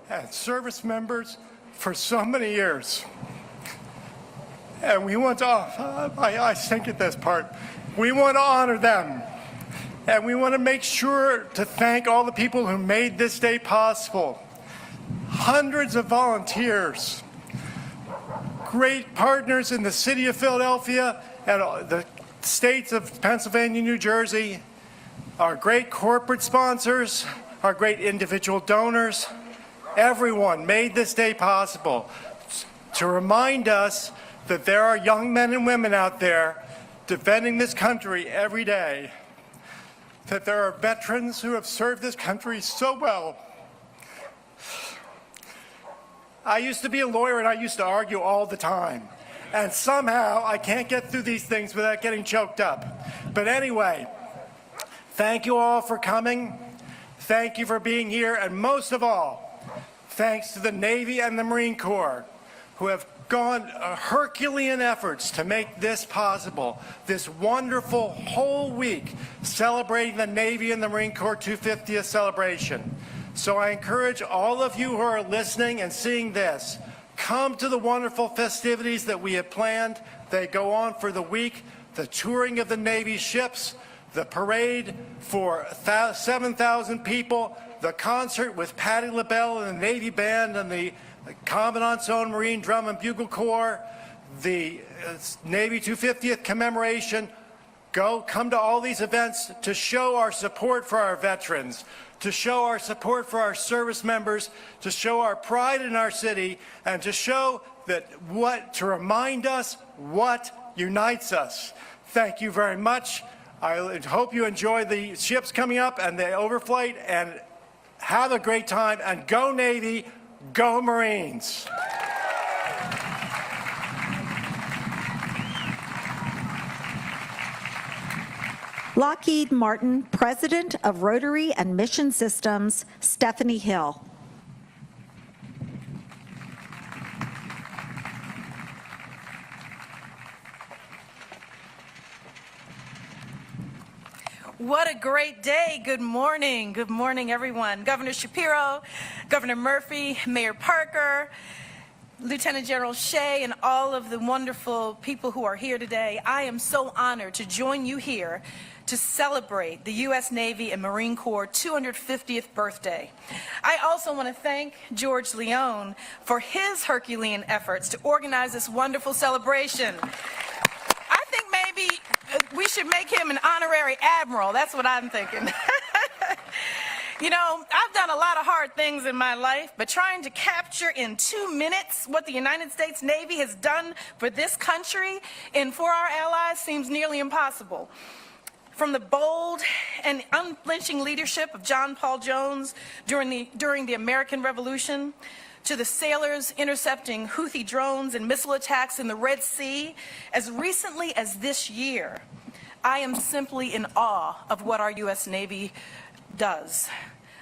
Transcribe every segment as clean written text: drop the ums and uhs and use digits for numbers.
and service members for so many years. And we want to, I stink at this part, we want to honor them. And we want to make sure to thank all the people who made this day possible. Hundreds of volunteers, great partners in the city of Philadelphia and the states of Pennsylvania, New Jersey, our great corporate sponsors, our great individual donors. Everyone made this day possible to remind us that there are young men and women out there defending this country every day, that there are veterans who have served this country so well. I used to be a lawyer and I used to argue all the time. And somehow I can't get through these things without getting choked up. But anyway, thank you all for coming. Thank you for being here. And most of all, thanks to the Navy and the Marine Corps who have gone Herculean efforts to make this possible, this wonderful whole week celebrating the Navy and the Marine Corps 250th celebration. So I encourage all of you who are listening and seeing this, come to the wonderful festivities that we have planned. They go on for the week, the touring of the Navy ships, the parade for 7,000 people, the concert with Patti LaBelle and the Navy Band and the Commandant's Own Marine Drum and Bugle Corps, the Navy 250th commemoration. Come to all these events to show our support for our veterans, to show our support for our service members, to show our pride in our city, and to show that to remind us what unites us. Thank you very much. I hope you enjoy the ships coming up and the overflight, and have a great time, and go Navy, go Marines. Lockheed Martin President of Rotary and Mission Systems, Stephanie Hill. What a great day. Good morning. Good morning, everyone. Governor Shapiro, Governor Murphy, Mayor Parker, Lieutenant General Shea, and all of the wonderful people who are here today. I am so honored to join you here to celebrate the U.S. Navy and Marine Corps 250th birthday. I also want to thank George Leone for his Herculean efforts to organize this wonderful celebration. I think maybe we should make him an honorary admiral. That's what I'm thinking. You know, I've done a lot of hard things in my life, but trying to capture in 2 minutes what the United States Navy has done for this country and for our allies seems nearly impossible. From the bold and unflinching leadership of John Paul Jones during the American Revolution, to the sailors intercepting Houthi drones and missile attacks in the Red Sea as recently as this year, I am simply in awe of what our U.S. Navy does.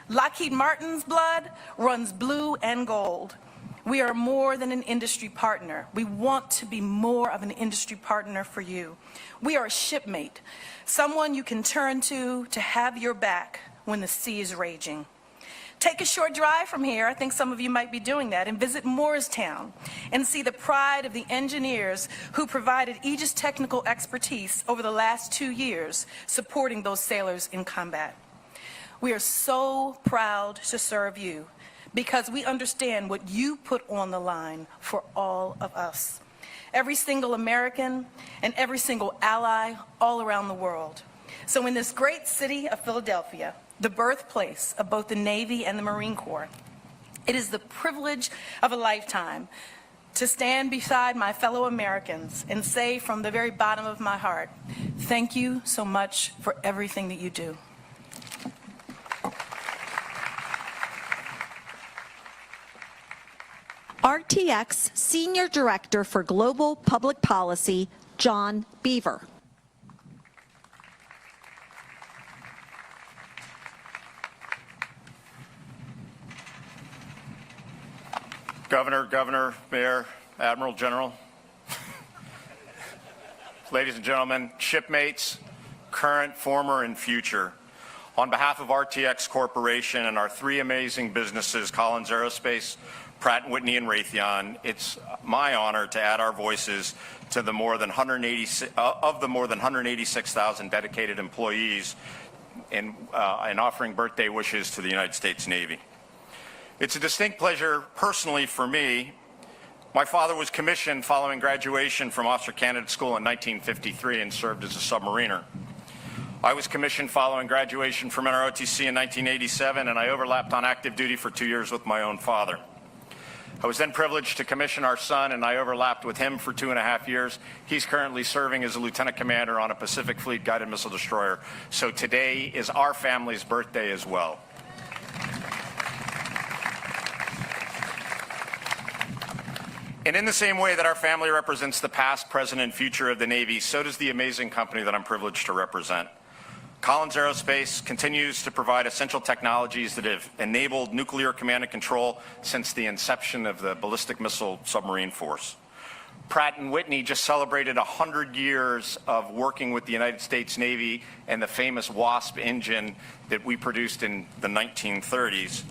Lockheed Martin's blood runs blue and gold. We are more than an industry partner. We want to be more of an industry partner for you. We are a shipmate, someone you can turn to have your back when the sea is raging. Take a short drive from here, I think some of you might be doing that, and visit Moorestown and see the pride of the engineers who provided Aegis technical expertise over the last 2 years supporting those sailors in combat. We are so proud to serve you because we understand what you put on the line for all of us. Every single American and every single ally all around the world. So in this great city of Philadelphia, the birthplace of both the Navy and the Marine Corps, it is the privilege of a lifetime to stand beside my fellow Americans and say from the very bottom of my heart, thank you so much for everything that you do. RTX Senior Director for Global Public Policy, John Beaver. Governor, Mayor, Admiral General, ladies and gentlemen, shipmates, current, former, and future. On behalf of RTX Corporation and our three amazing businesses, Collins Aerospace, Pratt & Whitney, and Raytheon, it's my honor to add our voices to the more than 186,000 dedicated employees in offering birthday wishes to the United States Navy. It's a distinct pleasure personally for me. My father was commissioned following graduation from Officer Candidate School in 1953 and served as a submariner. I was commissioned following graduation from NROTC in 1987, and I overlapped on active duty for 2 years with my own father. I was then privileged to commission our son, and I overlapped with him for 2.5 years. He's currently serving as a lieutenant commander on a Pacific Fleet guided missile destroyer. So today is our family's birthday as well. And in the same way that our family represents the past, present, and future of the Navy, so does the amazing company that I'm privileged to represent. Collins Aerospace continues to provide essential technologies that have enabled nuclear command and control since the inception of the ballistic missile submarine force. Pratt & Whitney just celebrated 100 years of working with the United States Navy and the famous WASP engine that we produced in the 1930s.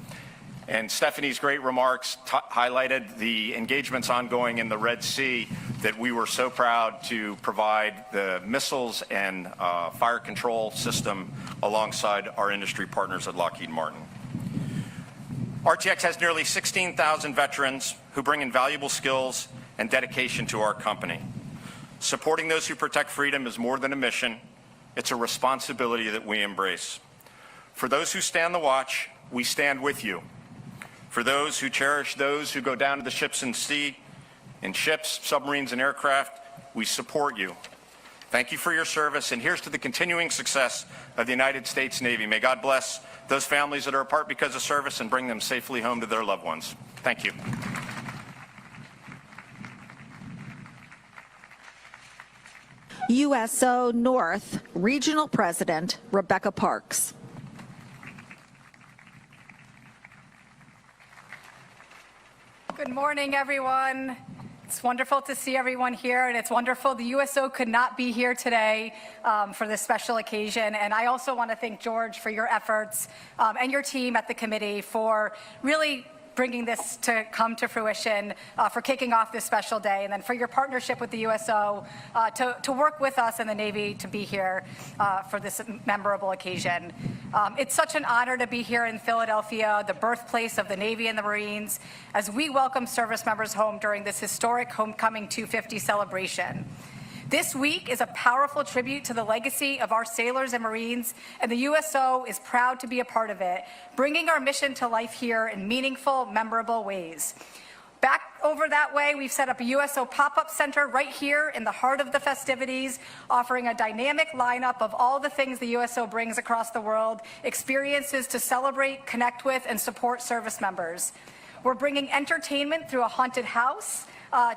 And Stephanie's great remarks highlighted the engagements ongoing in the Red Sea that we were so proud to provide the missiles and fire control system alongside our industry partners at Lockheed Martin. RTX has nearly 16,000 veterans who bring invaluable skills and dedication to our company. Supporting those who protect freedom is more than a mission. It's a responsibility that we embrace. For those who stand the watch, we stand with you. For those who cherish those who go down to the ships and sea, in ships, submarines, and aircraft, we support you. Thank you for your service, and here's to the continuing success of the United States Navy. May God bless those families that are apart because of service and bring them safely home to their loved ones. Thank you. USO North Regional President Rebecca Parks. Good morning, everyone. It's wonderful to see everyone here, and it's wonderful the USO could not be here today for this special occasion. And I also want to thank George for your efforts and your team at the committee for really bringing this to come to fruition, for kicking off this special day, and then for your partnership with the USO to work with us and the Navy to be here for this memorable occasion. It's such an honor to be here in Philadelphia, the birthplace of the Navy and the Marines, as we welcome service members home during this historic Homecoming 250 celebration. This week is a powerful tribute to the legacy of our sailors and Marines, and the USO is proud to be a part of it, bringing our mission to life here in meaningful, memorable ways. Back over that way, we've set up a USO pop-up center right here in the heart of the festivities, offering a dynamic lineup of all the things the USO brings across the world, experiences to celebrate, connect with, and support service members. We're bringing entertainment through a haunted house,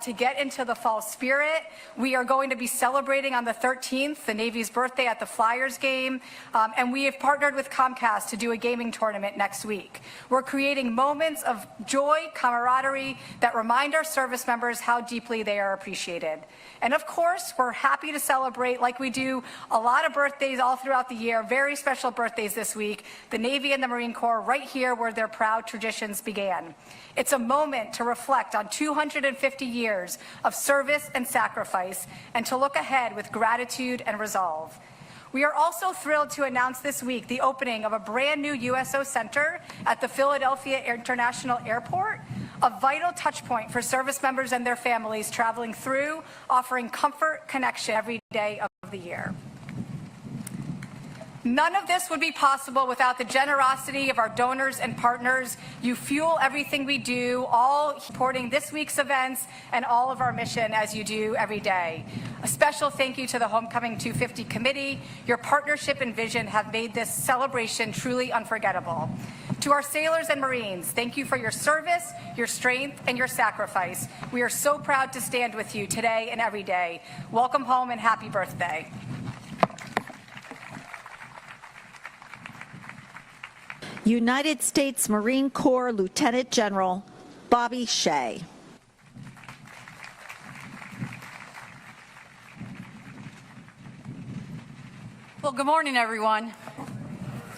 to get into the fall spirit. We are going to be celebrating on the 13th, the Navy's birthday at the Flyers game, and we have partnered with Comcast to do a gaming tournament next week. We're creating moments of joy, camaraderie that remind our service members how deeply they are appreciated. And of course, we're happy to celebrate, like we do a lot of birthdays all throughout the year, very special birthdays this week, the Navy and the Marine Corps right here where their proud traditions began. It's a moment to reflect on 250 years of service and sacrifice, and to look ahead with gratitude and resolve. We are also thrilled to announce this week the opening of a brand new USO Center at the Philadelphia International Airport, a vital touch point for service members and their families traveling through, offering comfort, connection every day of the year. None of this would be possible without the generosity of our donors and partners. You fuel everything we do, all supporting this week's events and all of our mission as you do every day. A special thank you to the Homecoming 250 Committee. Your partnership and vision have made this celebration truly unforgettable. To our sailors and Marines, thank you for your service, your strength, and your sacrifice. We are so proud to stand with you today and every day. Welcome home and happy birthday. United States Marine Corps Lieutenant General Bobby Shea. Well, good morning, everyone.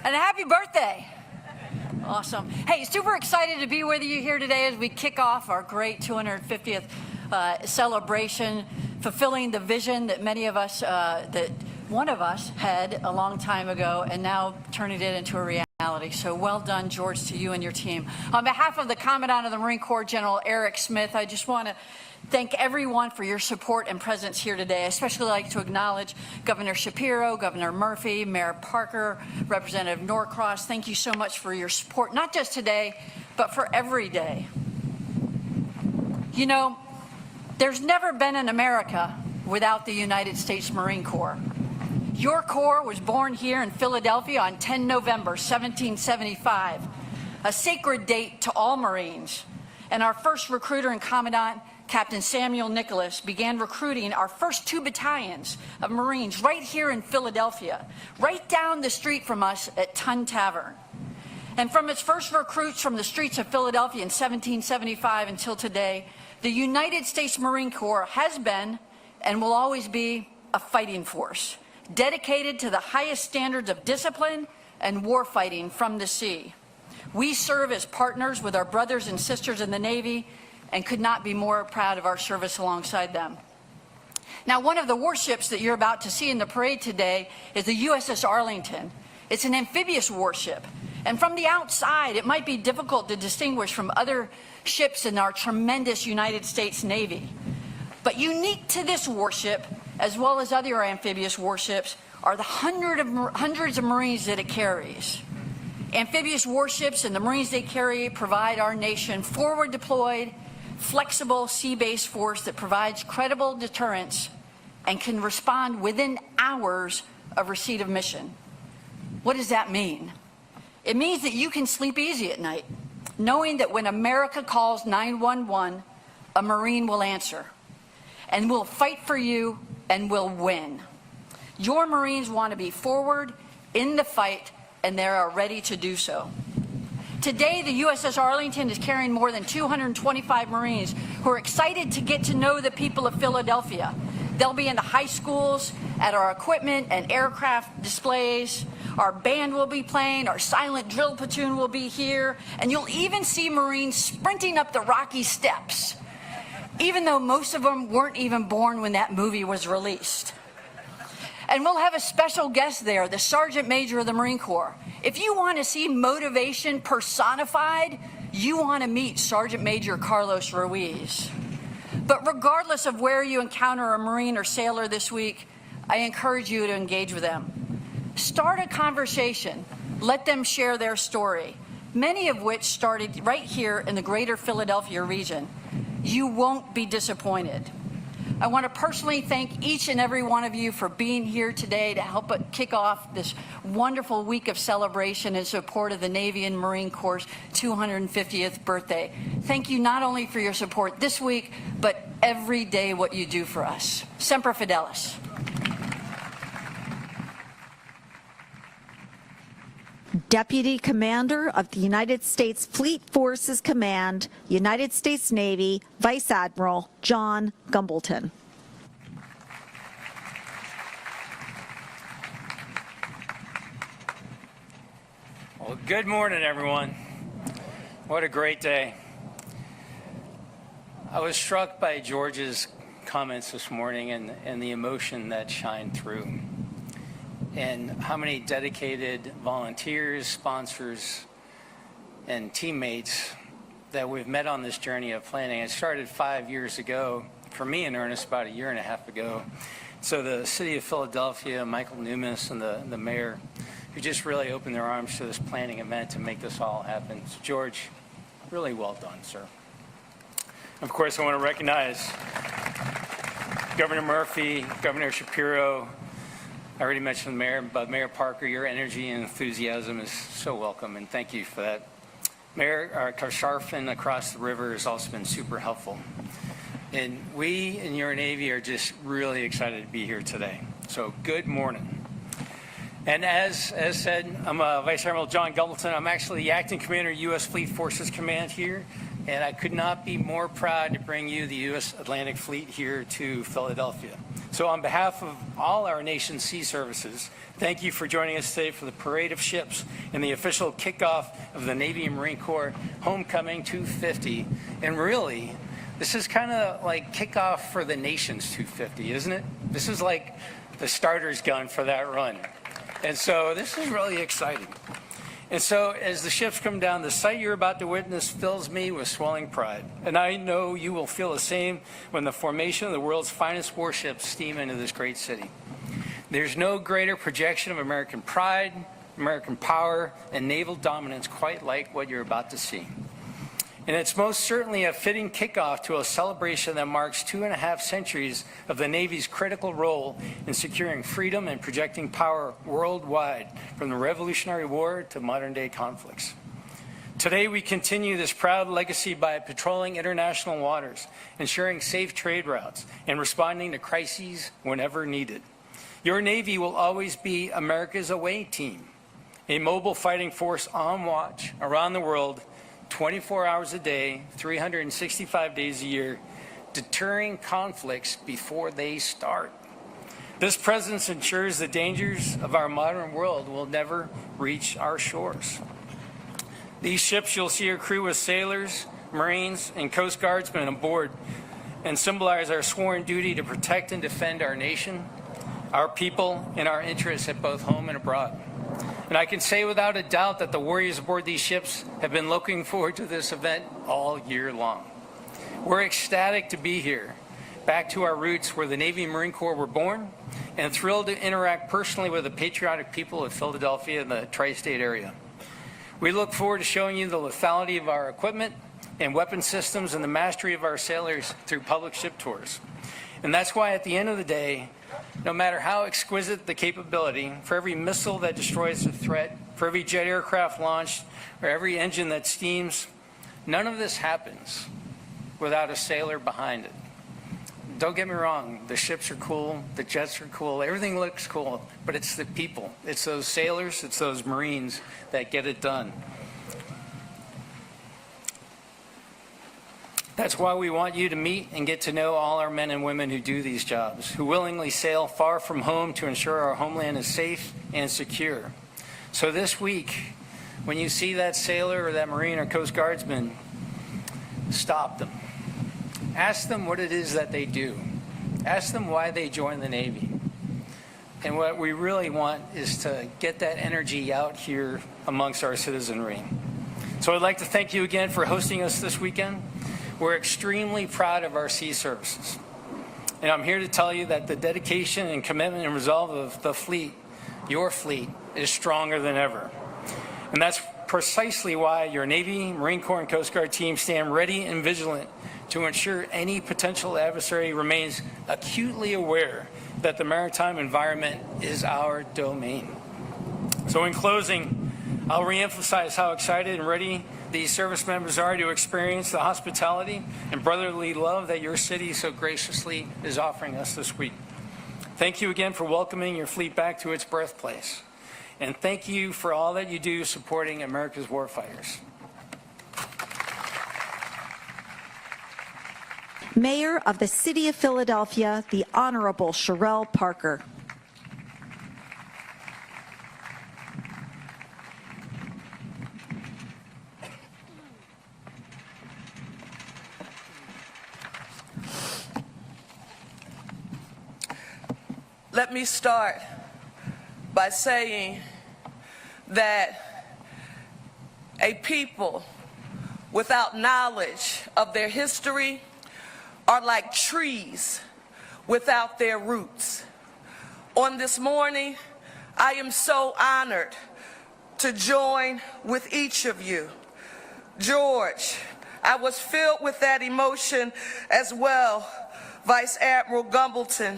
And a happy birthday. Awesome. Hey, super excited to be with you here today as we kick off our great 250th celebration, fulfilling the vision that many of us, that one of us had a long time ago, and now turning it into a reality. So well done, George, to you and your team. On behalf of the Commandant of the Marine Corps, General Eric Smith, I just want to thank everyone for your support and presence here today. I especially like to acknowledge Governor Shapiro, Governor Murphy, Mayor Parker, Representative Norcross. Thank you so much for your support, not just today, but for every day. You know, there's never been an America without the United States Marine Corps. Your Corps was born here in Philadelphia on 10 November 1775, a sacred date to all Marines. And our first recruiter and commandant, Captain Samuel Nicholas, began recruiting our first 2 battalions of Marines right here in Philadelphia, right down the street from us at Tun Tavern. And from its first recruits from the streets of Philadelphia in 1775 until today, the United States Marine Corps has been and will always be a fighting force, dedicated to the highest standards of discipline and warfighting from the sea. We serve as partners with our brothers and sisters in the Navy and could not be more proud of our service alongside them. Now, one of the warships that you're about to see in the parade today is the USS Arlington. It's an amphibious warship, and from the outside, it might be difficult to distinguish from other ships in our tremendous United States Navy. But unique to this warship, as well as other amphibious warships, are the hundreds of Marines that it carries. Amphibious warships and the Marines they carry provide our nation forward deployed, flexible sea-based force that provides credible deterrence and can respond within hours of receipt of mission. What does that mean? It means that you can sleep easy at night, knowing that when America calls 911, a Marine will answer and will fight for you and will win. Your Marines want to be forward in the fight, and they are ready to do so. Today, the USS Arlington is carrying more than 225 Marines who are excited to get to know the people of Philadelphia. They'll be in the high schools, at our equipment and aircraft displays. Our band will be playing, our silent drill platoon will be here, and you'll even see Marines sprinting up the rocky steps, even though most of them weren't even born when that movie was released. And we'll have a special guest there, the Sergeant Major of the Marine Corps. If you want to see motivation personified, you want to meet Sergeant Major Carlos Ruiz. But regardless of where you encounter a Marine or sailor this week, I encourage you to engage with them. Start a conversation. Let them share their story, many of which started right here in the greater Philadelphia region. You won't be disappointed. I want to personally thank each and every one of you for being here today to help kick off this wonderful week of celebration in support of the Navy and Marine Corps' 250th birthday. Thank you not only for your support this week, but every day what you do for us. Semper Fidelis. Deputy Commander of the United States Fleet Forces Command, United States Navy, Vice Admiral John Gumbleton. Well, good morning, everyone. What a great day. I was struck by George's comments this morning and the emotion that shined through, and how many dedicated volunteers, sponsors, and teammates that we've met on this journey of planning. It started 5 years ago, for me in earnest about 1.5 years ago. So the city of Philadelphia, Michael Newmas, and the mayor, who just really opened their arms to this planning event to make this all happen. So George, really well done, sir. Of course, I want to recognize Governor Murphy, Governor Shapiro. I already mentioned the mayor, but Mayor Parker, your energy and enthusiasm is so welcome, and thank you for that. Mayor Karsharfin across the river has also been super helpful. And we in your Navy are just really excited to be here today. So good morning. And as said, I'm Vice Admiral John Gumbleton. I'm actually the Acting Commander, U.S. Fleet Forces Command here. And I could not be more proud to bring you the U.S. Atlantic Fleet here to Philadelphia. So on behalf of all our nation's sea services, thank you for joining us today for the parade of ships and the official kickoff of the Navy and Marine Corps Homecoming 250. And really, this is kind of like kickoff for the nation's 250, isn't it? This is like the starter's gun for that run. And so this is really exciting. And so as the ships come down, the sight you're about to witness fills me with swelling pride. And I know you will feel the same when the formation of the world's finest warships steam into this great city. There's no greater projection of American pride, American power, and naval dominance quite like what you're about to see. And it's most certainly a fitting kickoff to a celebration that marks 2.5 centuries of the Navy's critical role in securing freedom and projecting power worldwide, from the Revolutionary War to modern-day conflicts. Today, we continue this proud legacy by patrolling international waters, ensuring safe trade routes, and responding to crises whenever needed. Your Navy will always be America's away team, a mobile fighting force on watch around the world, 24 hours a day, 365 days a year, deterring conflicts before they start. This presence ensures the dangers of our modern world will never reach our shores. These ships you'll see are crewed with sailors, Marines, and Coast Guardsmen aboard, and symbolize our sworn duty to protect and defend our nation, our people, and our interests at both home and abroad. And I can say without a doubt that the warriors aboard these ships have been looking forward to this event all year long. We're ecstatic to be here, back to our roots where the Navy and Marine Corps were born, and thrilled to interact personally with the patriotic people of Philadelphia and the tri-state area. We look forward to showing you the lethality of our equipment and weapon systems and the mastery of our sailors through public ship tours. And that's why at the end of the day, no matter how exquisite the capability, for every missile that destroys a threat, for every jet aircraft launched, or every engine that steams, none of this happens without a sailor behind it. Don't get me wrong, the ships are cool, the jets are cool, everything looks cool, but it's the people, it's those sailors, it's those Marines that get it done. That's why we want you to meet and get to know all our men and women who do these jobs, who willingly sail far from home to ensure our homeland is safe and secure. So this week, when you see that sailor or that Marine or Coast Guardsman, stop them. Ask them what it is that they do. Ask them why they joined the Navy. And what we really want is to get that energy out here amongst our citizenry. So I'd like to thank you again for hosting us this weekend. We're extremely proud of our sea services. And I'm here to tell you that the dedication and commitment and resolve of the fleet, your fleet, is stronger than ever. And that's precisely why your Navy, Marine Corps, and Coast Guard teams stand ready and vigilant to ensure any potential adversary remains acutely aware that the maritime environment is our domain. So in closing, I'll reemphasize how excited and ready these service members are to experience the hospitality and brotherly love that your city so graciously is offering us this week. Thank you again for welcoming your fleet back to its birthplace. And thank you for all that you do supporting America's warfighters. Mayor of the City of Philadelphia, the Honorable Sherelle Parker. Let me start by saying that a people without knowledge of their history are like trees without their roots. On this morning, I am so honored to join with each of you. George, I was filled with that emotion as well, Vice Admiral Gumbleton,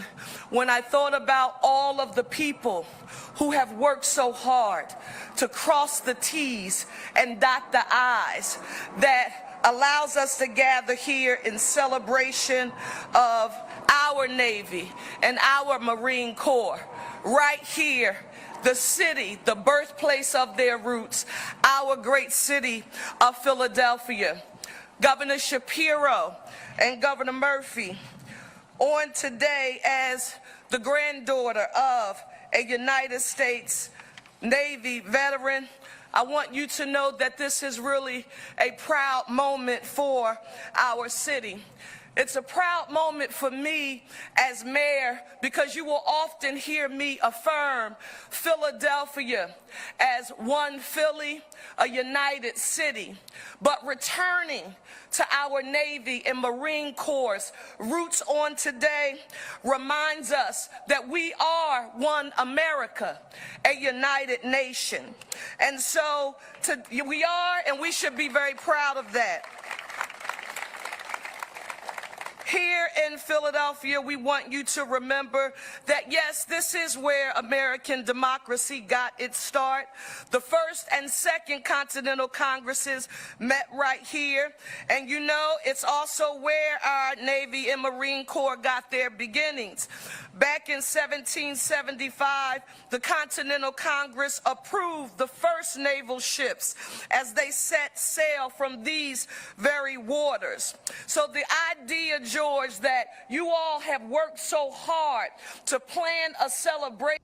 when I thought about all of the people who have worked so hard to cross the T's and dot the I's that allows us to gather here in celebration of our Navy and our Marine Corps, right here, the city, the birthplace of their roots, our great city of Philadelphia. Governor Shapiro and Governor Murphy, on today as the granddaughter of a United States Navy veteran, I want you to know that this is really a proud moment for our city. It's a proud moment for me as mayor because you will often hear me affirm Philadelphia as one Philly, a united city. But returning to our Navy and Marine Corps' roots on today reminds us that we are one America, a united nation. And so we are, and we should be very proud of that. Here in Philadelphia, we want you to remember that, yes, this is where American democracy got its start. The First and Second Continental Congresses met right here. And you know, it's also where our Navy and Marine Corps got their beginnings. Back in 1775, the Continental Congress approved the first naval ships as they set sail from these very waters. So the idea, George, that you all have worked so hard to plan a celebration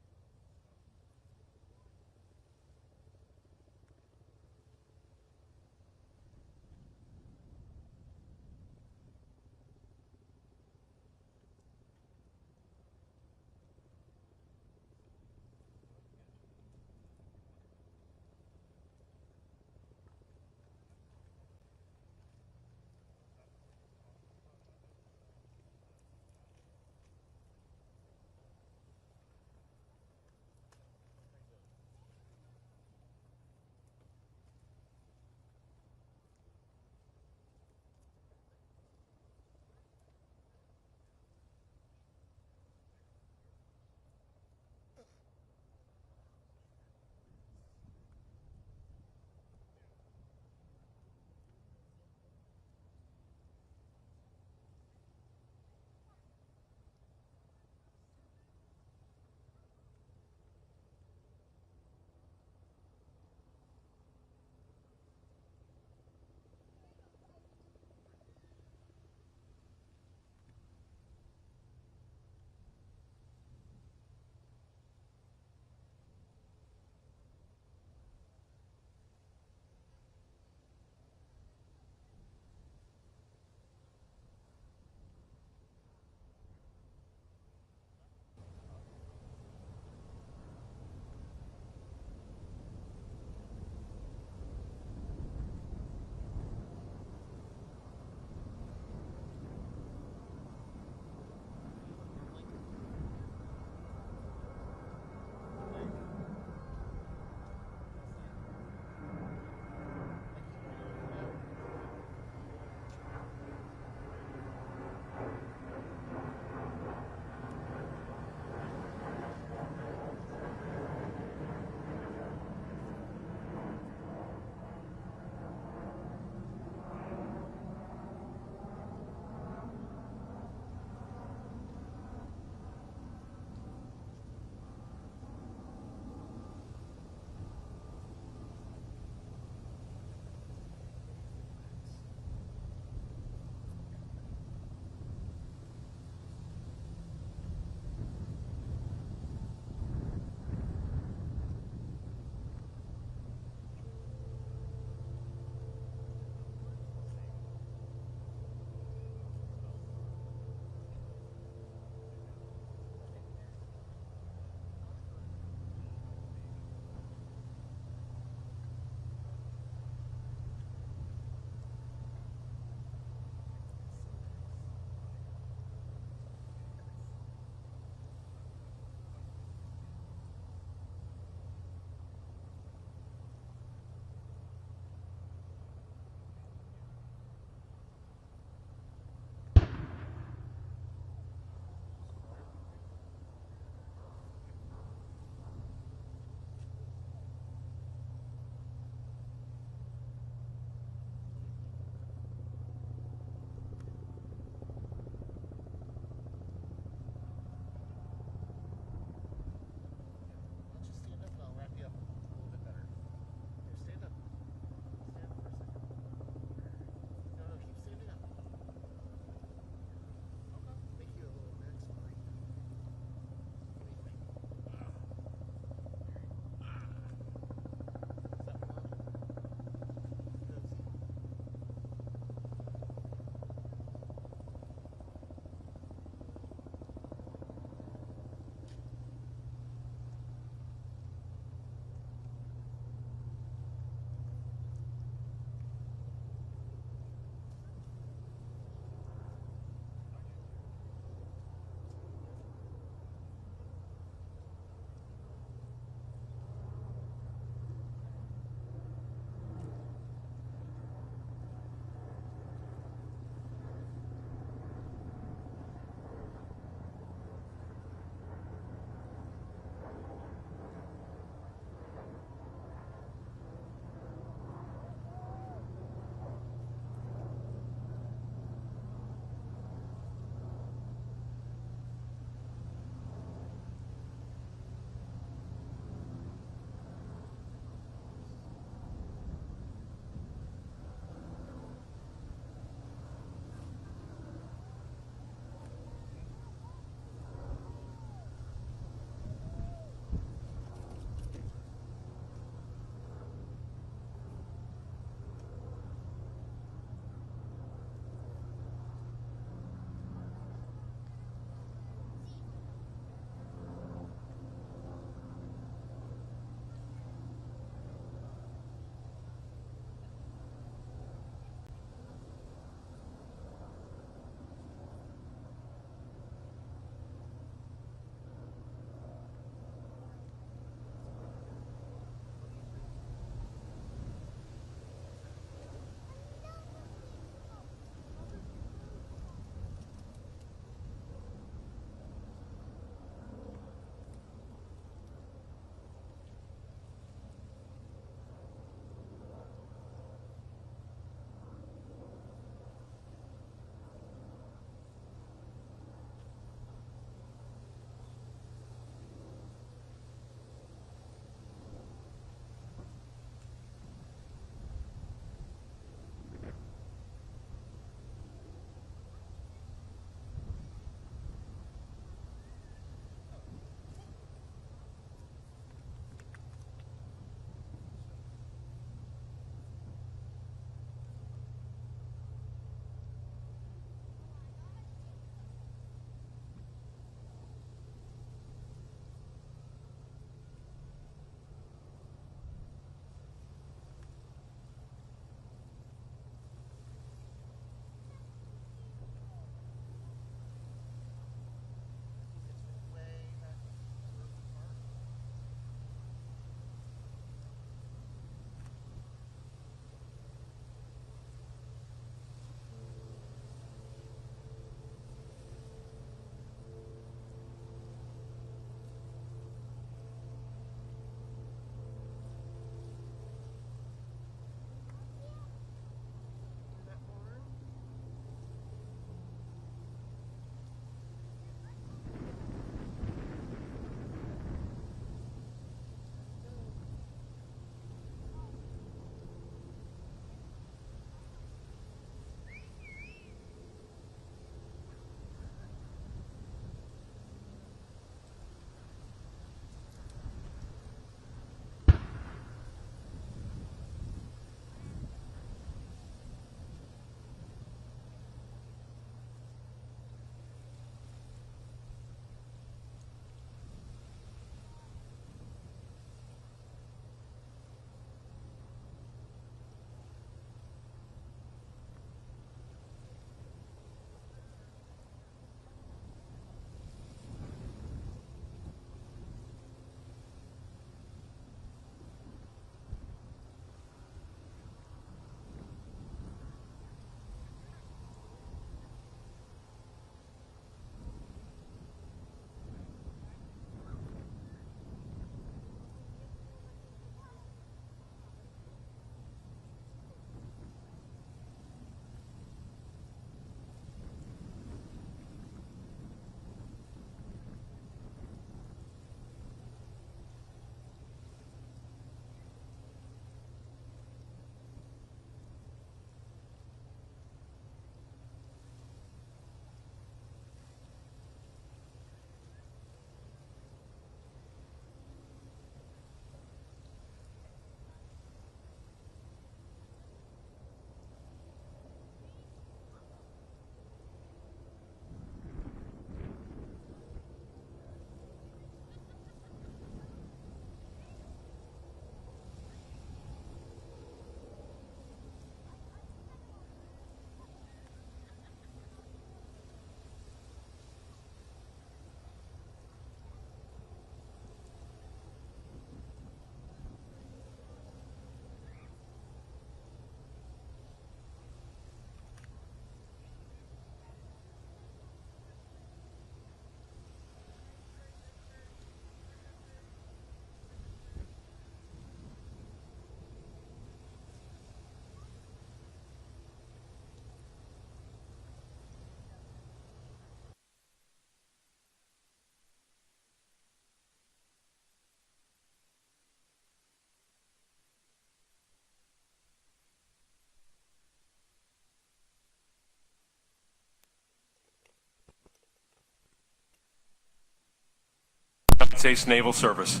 United States Naval Service.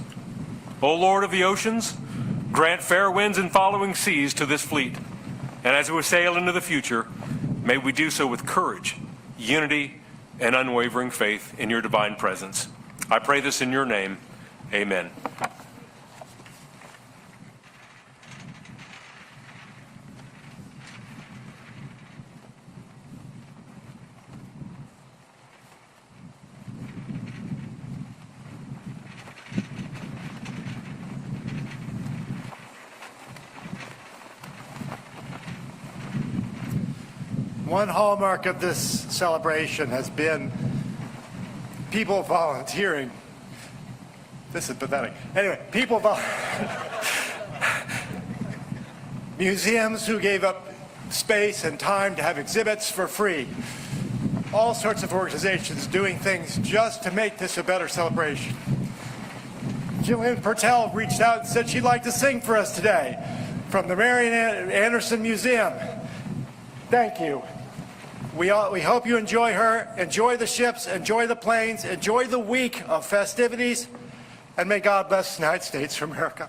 O Lord of the oceans, grant fair winds and following seas to this fleet, and as we sail into the future, may we do so with courage, unity, and unwavering faith in your divine presence. I pray this in your name. Amen. One hallmark of this celebration has been people volunteering. This is pathetic. Anyway, museums who gave up space and time to have exhibits for free. All sorts of organizations doing things just to make this a better celebration. Jillian Pertell reached out and said she'd like to sing for us today from the Marian Anderson Museum. Thank you. We hope you enjoy her, enjoy the ships, enjoy the planes, enjoy the week of festivities, and may God bless the United States of America.